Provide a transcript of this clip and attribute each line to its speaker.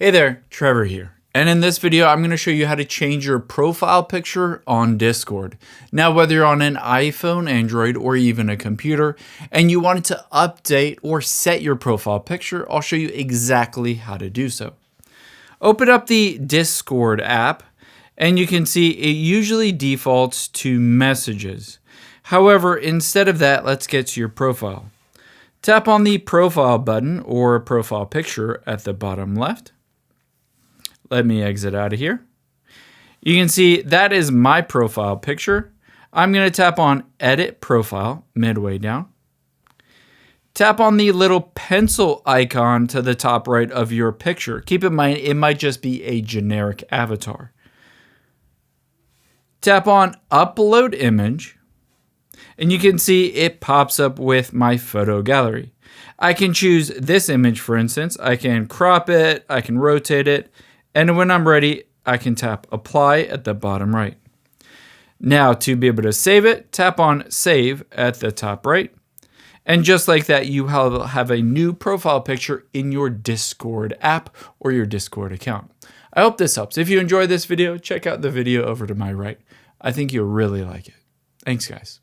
Speaker 1: Hey there, Trevor here. And in this video, I'm going to show you how to change your profile picture on Discord. Now, whether you're on an iPhone, Android, or even a computer, and you wanted to update or set your profile picture, I'll show you exactly how to do so. Open up the Discord app, and you can see it usually defaults to messages. However, instead of that, let's get to your profile. Tap on the profile button or profile picture at the bottom left. Let me exit out of here. You can see that is my profile picture. I'm going to tap on Edit Profile midway down. Tap on the little pencil icon to the top right of your picture. Keep in mind, it might just be a generic avatar. Tap on Upload Image, and you can see it pops up with my photo gallery. I can choose this image, for instance. I can crop it, I can rotate it, and when I'm ready, I can tap Apply at the bottom right. Now, to be able to save it, tap on Save at the top right. And just like that, you have a new profile picture in your Discord app or your Discord account. I hope this helps. If you enjoyed this video, check out the video over to my right. I think you'll really like it. Thanks, guys.